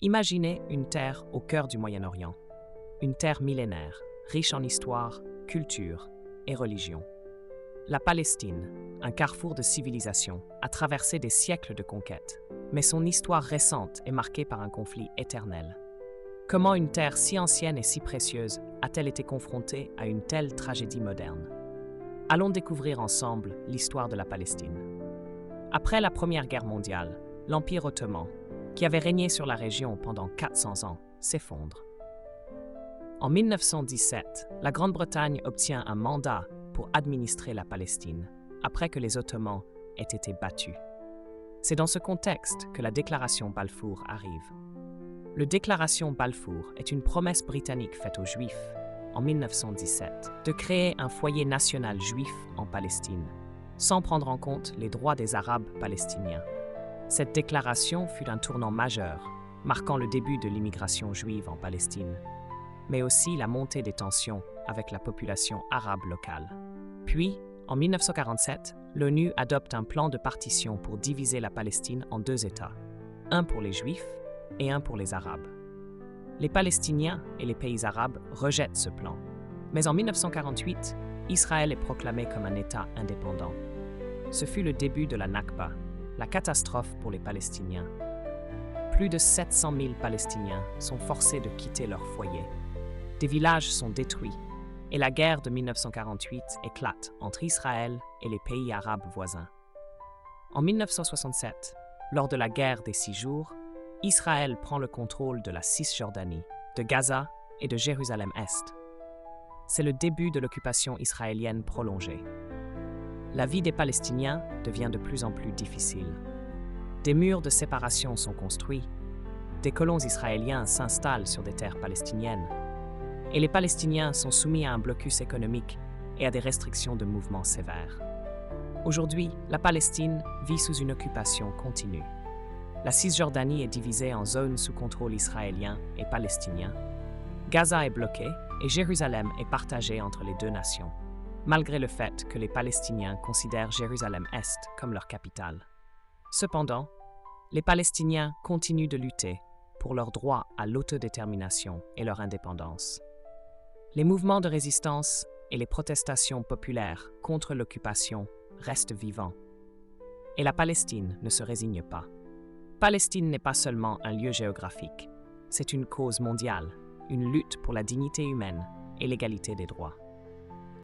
Imaginez une terre au cœur du Moyen-Orient, une terre millénaire, riche en histoire, culture et religion. La Palestine, un carrefour de civilisation, a traversé des siècles de conquêtes, mais son histoire récente est marquée par un conflit éternel. Comment une terre si ancienne et si précieuse a-t-elle été confrontée à une telle tragédie moderne? Allons découvrir ensemble l'histoire de la Palestine. Après la Première Guerre mondiale, l'Empire ottoman, qui avait régné sur la région pendant 400 ans, s'effondre. En 1917, la Grande-Bretagne obtient un mandat pour administrer la Palestine, après que les Ottomans aient été battus. C'est dans ce contexte que la déclaration Balfour arrive. La déclaration Balfour est une promesse britannique faite aux Juifs, en 1917, de créer un foyer national juif en Palestine, sans prendre en compte les droits des Arabes palestiniens. Cette déclaration fut un tournant majeur, marquant le début de l'immigration juive en Palestine, mais aussi la montée des tensions avec la population arabe locale. Puis, en 1947, l'ONU adopte un plan de partition pour diviser la Palestine en deux États, un pour les Juifs et un pour les Arabes. Les Palestiniens et les pays arabes rejettent ce plan, mais en 1948, Israël est proclamé comme un État indépendant. Ce fut le début de la Nakba, la catastrophe pour les Palestiniens. Plus de 700 000 Palestiniens sont forcés de quitter leur foyer. Des villages sont détruits et la guerre de 1948 éclate entre Israël et les pays arabes voisins. En 1967, lors de la guerre des 6 jours, Israël prend le contrôle de la Cisjordanie, de Gaza et de Jérusalem-Est. C'est le début de l'occupation israélienne prolongée. La vie des Palestiniens devient de plus en plus difficile. Des murs de séparation sont construits, des colons israéliens s'installent sur des terres palestiniennes, et les Palestiniens sont soumis à un blocus économique et à des restrictions de mouvement sévères. Aujourd'hui, la Palestine vit sous une occupation continue. La Cisjordanie est divisée en zones sous contrôle israélien et palestinien. Gaza est bloqué et Jérusalem est partagée entre les deux nations, malgré le fait que les Palestiniens considèrent Jérusalem-Est comme leur capitale. Cependant, les Palestiniens continuent de lutter pour leur droit à l'autodétermination et leur indépendance. Les mouvements de résistance et les protestations populaires contre l'occupation restent vivants. Et la Palestine ne se résigne pas. Palestine n'est pas seulement un lieu géographique, c'est une cause mondiale, une lutte pour la dignité humaine et l'égalité des droits.